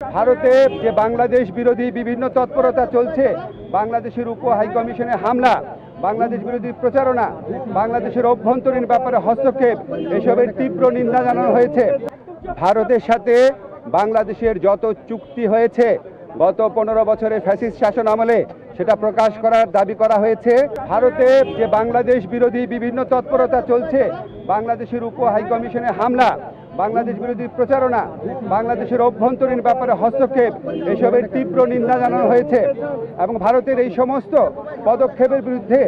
ভারতে যে বাংলাদেশ বিরোধী বিভিন্ন তৎপরতা চলছে, বাংলাদেশের উপ হাইকমিশনে হামলা, বাংলাদেশ বিরোধী প্রচারণা, বাংলাদেশের অভ্যন্তরীণ ব্যাপারে হস্তক্ষেপ, এসবের তীব্র নিন্দা জানানো হয়েছে। ভারতের সাথে বাংলাদেশের যত চুক্তি হয়েছে গত 15 বছরের ফ্যাসিস্ট শাসন আমলে, সেটা প্রকাশ করার দাবি করা হয়েছে। ভারতে যে বাংলাদেশ বিরোধী বিভিন্ন তৎপরতা চলছে, বাংলাদেশের উপ হাইকমিশনে হামলা, বাংলাদেশ বিরোধী প্রচারণা, বাংলাদেশের অভ্যন্তরীণ ব্যাপারে হস্তক্ষেপ, এসবের তীব্র নিন্দা জানানো হয়েছে। এবং ভারতের এই সমস্ত পদক্ষেপের বিরুদ্ধে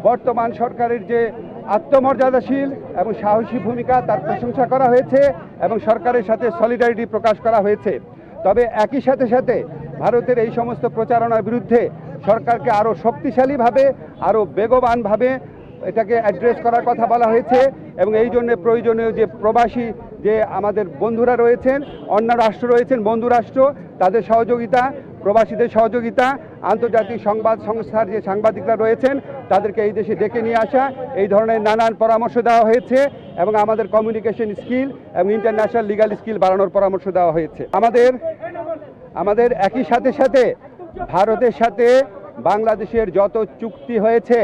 বর্তমান সরকারের যে আত্মমর্যাদাশীল এবং সাহসী ভূমিকা, তার প্রশংসা করা হয়েছে এবং সরকারের সাথে সলিডারিটি প্রকাশ করা হয়েছে। তবে একই সাথে সাথে ভারতের এই সমস্ত প্রচারণার বিরুদ্ধে সরকারকে আরও শক্তিশালীভাবে, আরও বেগবানভাবে এটাকে অ্যাড্রেস করার কথা বলা হয়েছে। এবং এই জন্য প্রয়োজনীয় যে প্রবাসী যে আমাদের বন্ধুরা রয়েছেন, অন্য রাষ্ট্র রয়েছেন, বন্ধু রাষ্ট্র, তাদের সহযোগিতা, প্রবাসীদের সহযোগিতা, আন্তর্জাতিক সংবাদ সংস্থার যে সাংবাদিকরা রয়েছেন তাদেরকে এই দেশে ডেকে নিয়ে আসা, এই ধরনের নানান পরামর্শ দেওয়া হয়েছে এবং আমাদের কমিউনিকেশন স্কিল এবং ইন্টারন্যাশনাল লিগ্যাল স্কিল বাড়ানোর পরামর্শ দেওয়া হয়েছে। আমাদের একই সাথে সাথে ভারতের সাথে বাংলাদেশের যত চুক্তি হয়েছে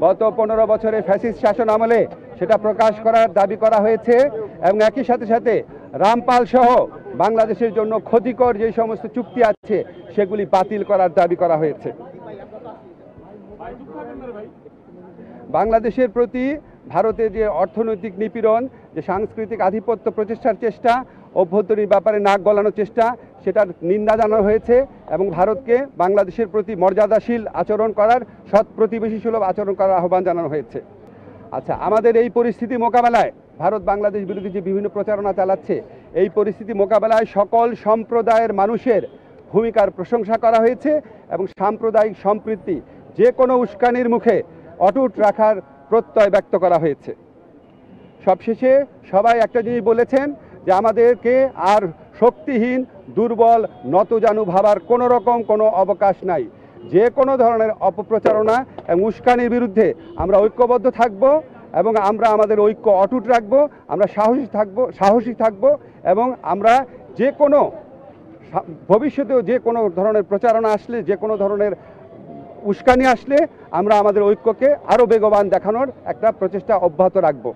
গত 15 বছরের ফ্যাসিস্ট শাসন আমলে, সেটা প্রকাশ করার দাবি করা হয়েছে এবং একই সাথে সাথে রামপাল সহ বাংলাদেশের জন্য ক্ষতিকর যে সমস্ত চুক্তি আছে সেগুলি বাতিল করার দাবি করা হয়েছে। বাংলাদেশের প্রতি ভারতের যে অর্থনৈতিক নিপীড়ন, যে সাংস্কৃতিক আধিপত্য প্রতিষ্ঠার চেষ্টা, অভ্যন্তরীণ ব্যাপারে নাক গলানোর চেষ্টা, সেটার নিন্দা জানানো হয়েছে এবং ভারতকে বাংলাদেশের প্রতি মর্যাদাশীল আচরণ করার, সৎ প্রতিবেশী সুলভ আচরণ করার আহ্বান জানানো হয়েছে। আচ্ছা, আমাদের এই পরিস্থিতি মোকাবেলায় ভারত বাংলাদেশ বিরোধী যে বিভিন্ন প্রচারণা চালাচ্ছে, এই পরিস্থিতি মোকাবেলায় সকল সম্প্রদায়ের মানুষের ভূমিকার প্রশংসা করা হয়েছে এবং সাম্প্রদায়িক সম্প্রীতি যে কোনো উস্কানির মুখে অটুট রাখার প্রত্যয় ব্যক্ত করা হয়েছে। সবশেষে সবাই একটা জিনিস বলেছেন যে আমাদেরকে আর শক্তিহীন, দুর্বল, নতজানু ভাবার কোনো রকম কোনো অবকাশ নাই। যে কোনো ধরনের অপপ্রচারণা এবং উস্কানির বিরুদ্ধে আমরা ঐক্যবদ্ধ থাকব এবং আমরা আমাদের ঐক্য অটুট রাখব, আমরা সাহসী থাকব এবং আমরা যে কোনো ভবিষ্যতেও যে কোনো ধরনের প্রচারণা আসলে, যে কোনো ধরনের উস্কানি আসলে আমরা আমাদের ঐক্যকে আরও বেগবান দেখানোর একটা প্রচেষ্টা অব্যাহত রাখব।